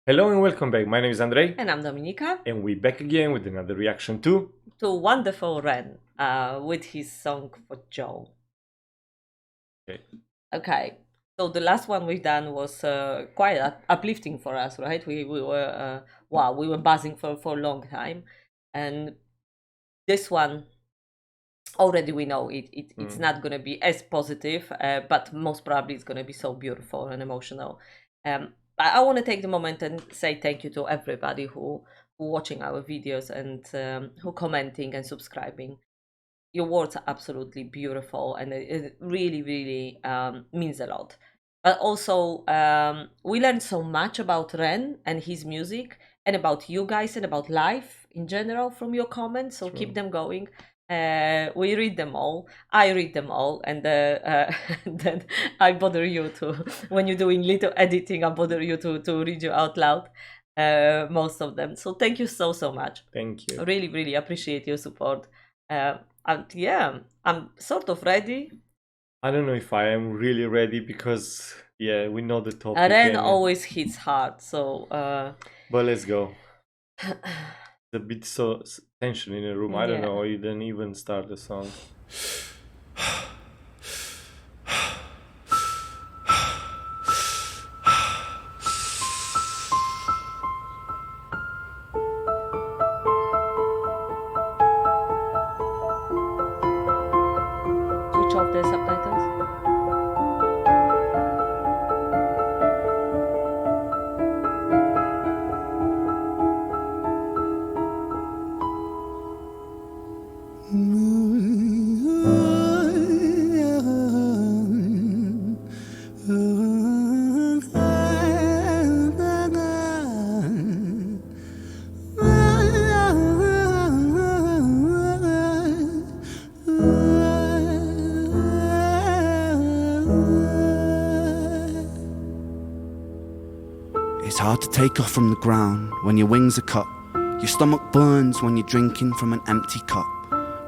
Hello and welcome back. My name is Andrei, And I'm Dominika. and we're back again with another reaction To Wonderful Ren with his song for Joe. Okay. Okay, so the last one we've done was quite uplifting for us, right? We were, we were buzzing for a long time. And this one, already we know it's not going to be as positive, but most probably it's going to be so beautiful and emotional. I want to take the moment and say thank you to everybody who watching our videos and who commenting and subscribing. Your words are absolutely beautiful, and it really means a lot. But also, we learned so much about Ren and his music, and about you guys, and about life in general from your comments. So keep them going. We read them all. I read them all, and then I bother you to when you're doing little editing. I bother you to read you out loud most of them. So thank you so much. Thank you. I really appreciate your support. And yeah, I'm sort of ready. I don't know if I am really ready because, yeah, we know the topic. Ren always hits hard, so. But let's go. A bit so tension in the room. I don't Yeah. know. You didn't even start the song. Switch off the subtitles. It's hard to take off from the ground when your wings are cut. Your stomach burns when you're drinking from an empty cup.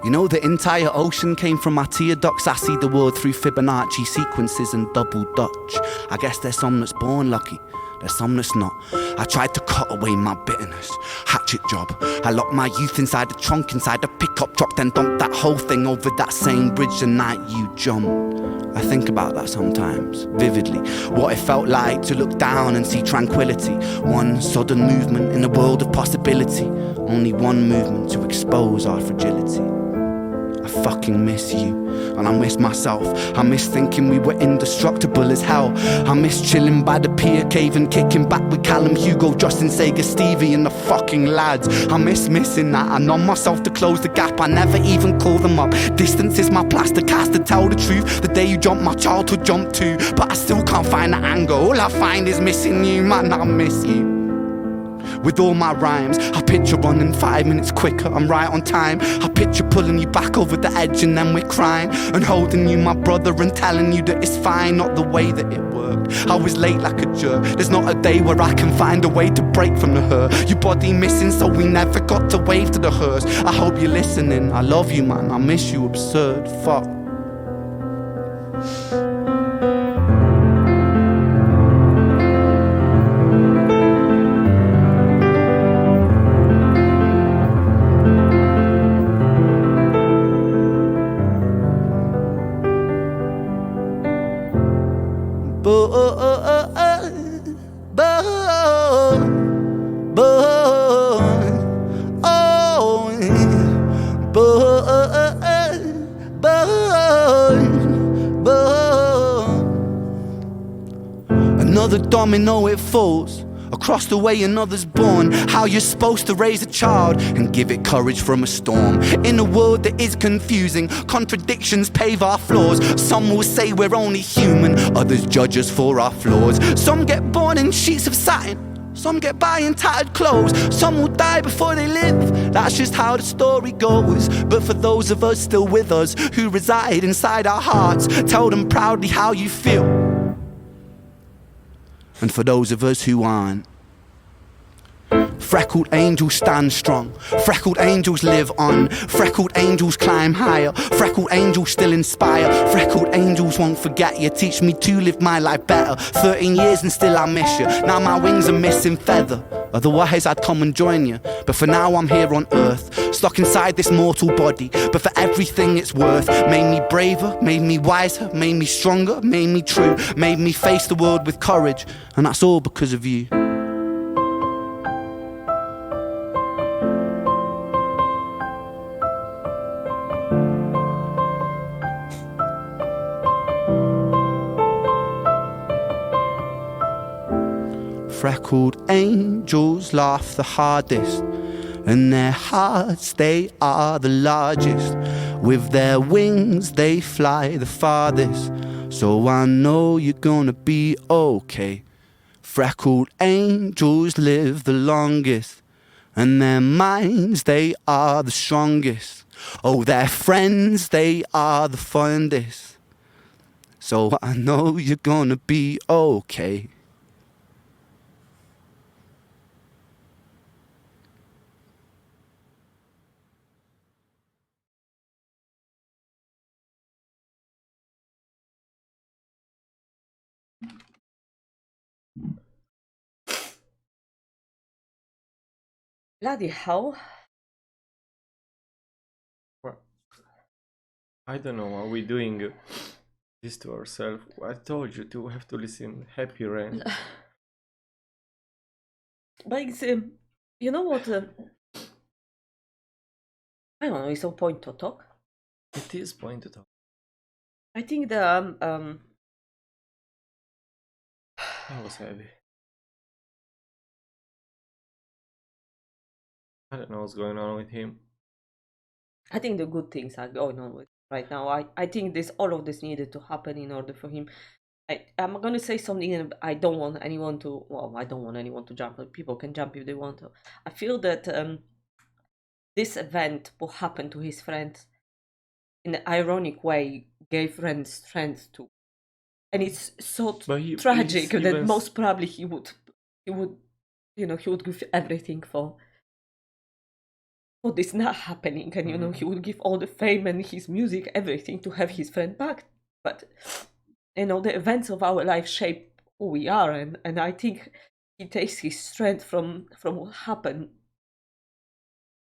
You know the entire ocean came from my tear ducts. I see the world through Fibonacci sequences and double Dutch. I guess there's some that's born lucky, there's some that's not. I tried to cut away my bitterness, hatchet job. I locked my youth inside the trunk, inside the pickup truck, then dumped that whole thing over that same bridge the night you jumped. I think about that sometimes, vividly. What it felt like to look down and see tranquility. One sudden movement in a world of possibility. Only one movement to expose our fragility. I fucking miss you, and I miss myself. I miss thinking we were indestructible as hell. I miss chilling by the pier cave and kicking back with Callum, Hugo, Justin, Sega, Stevie and the fucking lads. I miss missing that. I numb myself to close the gap. I never even call them up. Distance is my plaster cast, to tell the truth. The day you jumped, my childhood jumped too. But I still can't find the anger. All I find is missing you, man, I miss you. With all my rhymes, I picture running 5 minutes quicker, I'm right on time. I picture pulling you back over the edge and then we're crying. And holding you, my brother, and telling you that it's fine. Not the way that it worked, I was late like a jerk. There's not a day where I can find a way to break from the hurt. Your body missing, so we never got to wave to the hearse. I hope you're listening, I love you, man, I miss you, absurd, fuck. Another domino, it falls. Across the way another's born. How you're supposed to raise a child and give it courage from a storm. In a world that is confusing, contradictions pave our flaws. Some will say we're only human, others judge us for our flaws. Some get born in sheets of satin, some get by in tattered clothes. Some will die before they live, that's just how the story goes. But for those of us still with us, who reside inside our hearts, tell them proudly how you feel. And for those of us who aren't, Freckled angels stand strong. Freckled angels live on. Freckled angels climb higher. Freckled angels still inspire. Freckled angels won't forget you. Teach me to live my life better. 13 years and still I miss you. Now my wings are missing feather. Otherwise I'd come and join you. But for now I'm here on earth, stuck inside this mortal body. But for everything it's worth. Made me braver, made me wiser, made me stronger, made me true, made me face the world with courage. And that's all because of you. Freckled angels laugh the hardest, and their hearts, they are the largest. With their wings, they fly the farthest. So I know you're gonna be okay. Freckled angels live the longest, and their minds, they are the strongest. Oh, their friends, they are the fondest. So I know you're gonna be okay. Bloody hell. Well, I don't know, are we doing this to ourselves? I told you to have to listen Happy Rain. But it's, you know what? I don't know, it's no point to talk. It is point to talk. I think the That was heavy. I don't know what's going on with him. I think the good things are going on with right now. I think this all of this needed to happen in order for him. I'm gonna say something, and I don't want anyone to. Well, I don't want anyone to jump. People can jump if they want to. I feel that this event, what happened to his friends, in an ironic way, gave Ren strength to, and it's so tragic that most probably he would, you know, he would give everything for this not happening, and you know, he would give all the fame and his music, everything, to have his friend back. But you know, the events of our life shape who we are, and I think he takes his strength from what happened.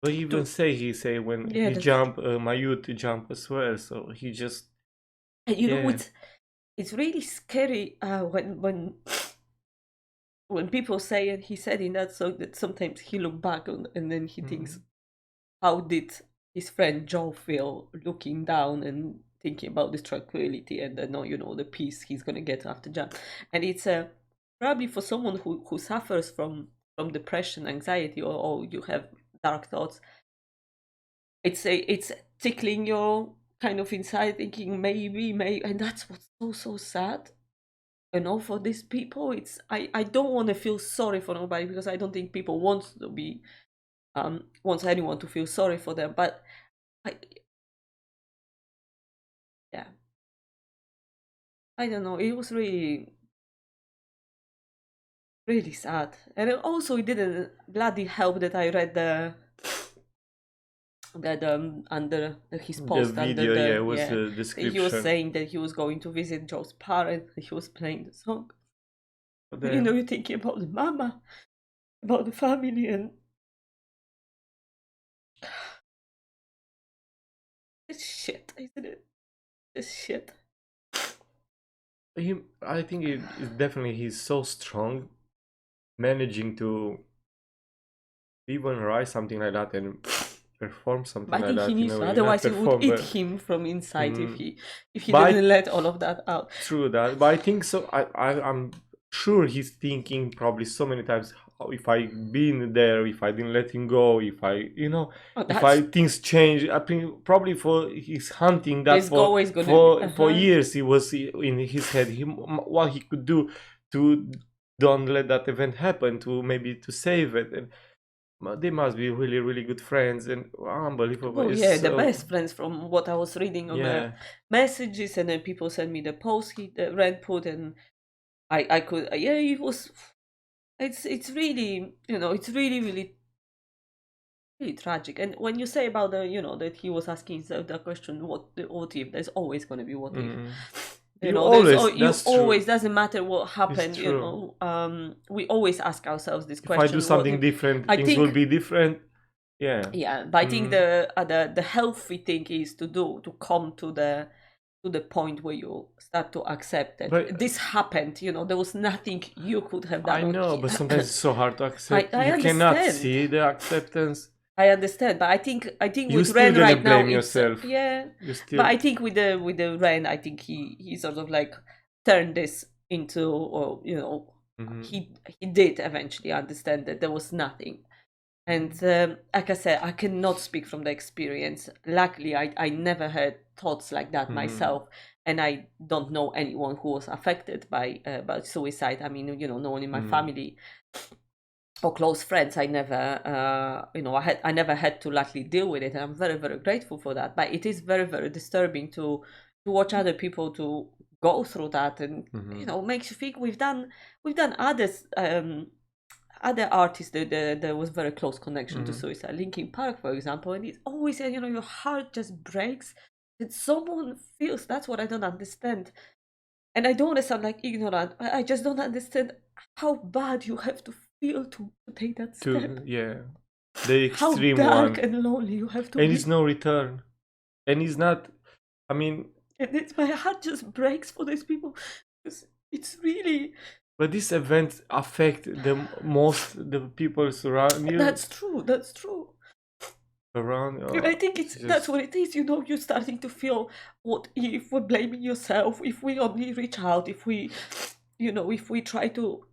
But even he say when he jump, my youth jump as well. So he just. And you know, it's really scary when people say, and he said in that song that sometimes he look back on and then he thinks, how did his friend Joe feel looking down and thinking about this tranquility and you know, the peace he's gonna get after jump. And it's probably for someone who suffers from depression, anxiety, or you have dark thoughts, it's tickling your kind of inside, thinking maybe, and that's what's so sad. And all for these people, it's I don't want to feel sorry for nobody, because I don't think people want to be wants anyone to feel sorry for them, but I don't know, it was really sad. And also it didn't bloody help that I read under his post, the video, under was the description. He was saying that he was going to visit Joe's parents, and he was playing the song. You know, you're thinking about the mama, about the family, and it's shit, isn't it? It's shit. I think it definitely, he's so strong, managing to even write something like that and perform something like that. I think he needs to, otherwise it would eat him from inside if he didn't let all of that out. True that, but I think so. I'm sure he's thinking probably so many times, if I been there, if I didn't let him go, if I, you know, things change. I think probably for his hunting that for years, he was in his head what he could do to don't let that event happen, to maybe to save it. And they must be really, really good friends and unbelievable. Oh yeah, the best friends from what I was reading on the messages, and then people sent me the post Ren put, and I could, it was it's really, it's really really really tragic. And when you say about the, that he was asking himself the question, what if, there's always going to be what if. You always, you that's true. always, doesn't matter what happened, It's true. we always ask ourselves this question. If I do something different, I things think- will be different. Yeah. Yeah, but I think the healthy thing is to come to the point where you start to accept that But- this happened. There was nothing you could have done. I know, but sometimes it's so hard to accept. I You cannot understand. see the acceptance. I understand, but I think You with still Ren gonna right now, blame yourself. yeah. You still. But I think with the Ren, I think he sort of like turned this into, or he did eventually understand that there was nothing. And like I said, I cannot speak from the experience. Luckily, I never had thoughts like that myself, and I don't know anyone who was affected by suicide. I mean, no one in my family or close friends. I never, I never had to luckily deal with it, and I'm very, very grateful for that. But it is very, very disturbing to watch other people to go through that, and makes you think. We've done others. Other artists that there was very close connection to suicide. Linkin Park, for example, and it's always, your heart just breaks. That someone feels. That's what I don't understand. And I don't want to sound like ignorant. I just don't understand how bad you have to feel to take that step. Yeah, the How extreme dark one, and lonely you have to and be. it's no return, and it's not. I mean, And my heart just breaks for these people. It's really. but these events affect the people surround you. That's true. That's true. Around. And I think it's that's what it is. You're starting to feel, what if we're blaming yourself? If we only reach out, if we, if we try to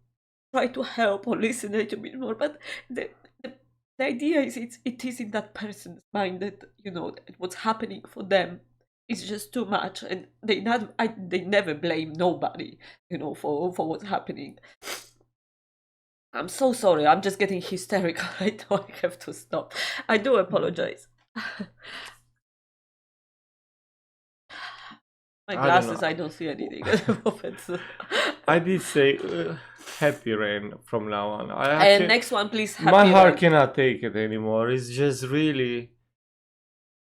help or listen a little bit more. But the idea is it is in that person's mind that that what's happening for them is just too much, and they never blame nobody, for what's happening. I'm so sorry. I'm just getting hysterical right now. I have to stop. I do apologize. My glasses, I don't see anything at the moment. So. I did say happy rain from now on. And next one, please. Happy my heart rain. cannot take it anymore. It's just really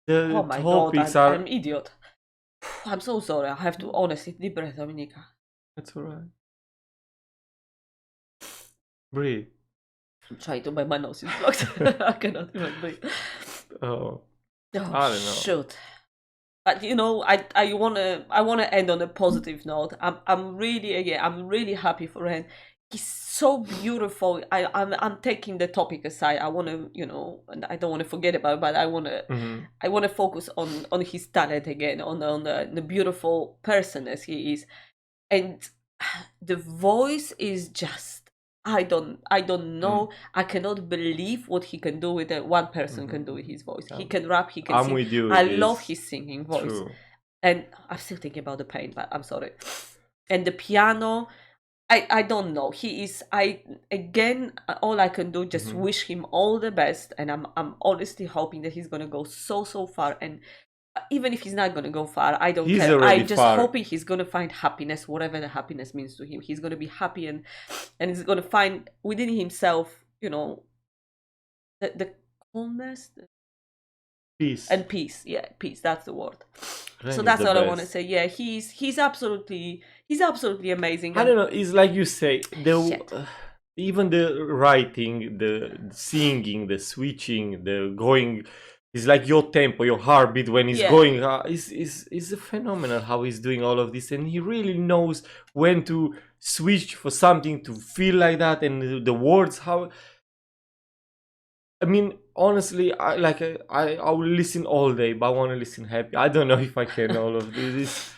the Oh my topics God, are. I'm idiot. I'm so sorry. I have to honestly deep breath, Dominika. That's alright. Breathe. I'm trying to, but my nose is blocked. I cannot even breathe. Oh, Oh, I don't know. Shoot. But I wanna end on a positive note. I'm really happy for Ren. He's so beautiful. I'm taking the topic aside. I wanna, and I don't wanna forget about it, but I wanna focus on his talent again, on the beautiful person as he is. And the voice is just, I don't know. I cannot believe what he can do with it. One person can do with his voice. He can rap, he can I'm sing. with you. I love his singing voice. True. And I'm still thinking about the pain, but I'm sorry. And the piano, I don't know. He is, all I can do just wish him all the best. And I'm honestly hoping that he's gonna go so far. And even if he's not gonna go far, I don't care. I'm just hoping he's gonna find happiness, whatever the happiness means to him. He's gonna be happy, and he's gonna find within himself, the calmness, Peace. and peace. Yeah, peace. That's the word. Ren So is that's the all I best. want to say. Yeah, he's absolutely amazing. I don't know. It's like you say, Shit. even the writing, the singing, the switching, the going. It's like your tempo, your heartbeat when he's going. Is phenomenal how he's doing all of this, and he really knows when to switch for something to feel like that, and the words. How. I mean, honestly, I will listen all day, but I want to listen happy. I don't know if I can all of this.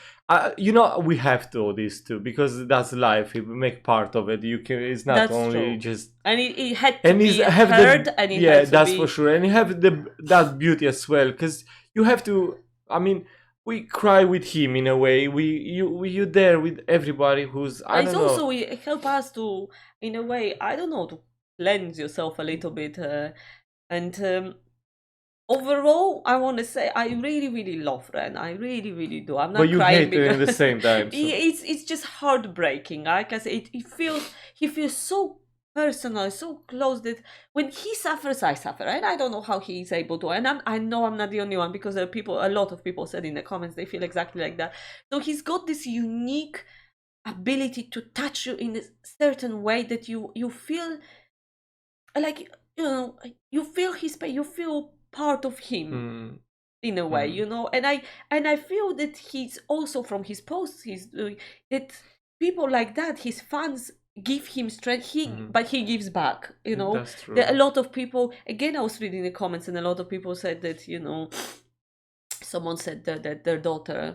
We have to all this too, because that's life. We make part of it. You can. It's not That's only true. just. And it had to And be he's have heard, the and it yeah, had to that's be... for sure. And you have that beauty as well, because you have to. I mean, we cry with him in a way. You there with everybody who's. I It's don't know. also it help us to, in a way, I don't know, to cleanse yourself a little bit. And overall, I want to say I really, really love Ren. I really, really do. I'm not But you crying hate it at the same time. So. It's just heartbreaking. Like I say, he feels so personal, so close that when he suffers, I suffer. And I don't know how he is able to. And I know I'm not the only one, because there are people, a lot of people said in the comments they feel exactly like that. So he's got this unique ability to touch you in a certain way that you feel like, you know, you feel his pain, you feel part of him in a way, you know. And I feel that he's also, from his posts he's doing, that people like that, his fans, give him strength. But he gives back, you know. That's true. There are a lot of people, again, I was reading the comments, and a lot of people said that, you know, someone said that their daughter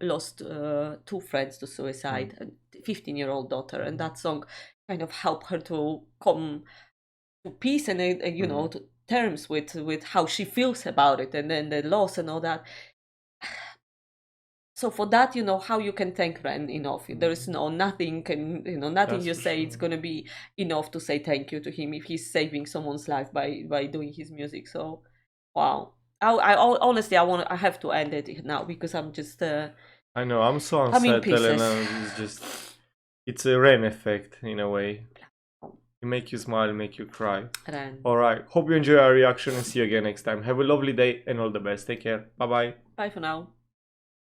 lost 2 friends to suicide, a 15-year-old daughter, and that song kind of helped her to come to peace and you know, to terms with how she feels about it, and then the loss and all that. So for that, you know, how you can thank Ren enough? There is nothing can, you know, nothing That's you for say sure. it's gonna be enough to say thank you to him if he's saving someone's life by doing his music. So wow. Honestly, I have to end it now, because I'm just I know, I'm so I'm in unsettled, pieces. and it's just, it's a Ren effect in a way. It make you smile, make you cry. Ren. Alright, hope you enjoy our reaction, and see you again next time. Have a lovely day and all the best. Take care. Bye bye. Bye for now.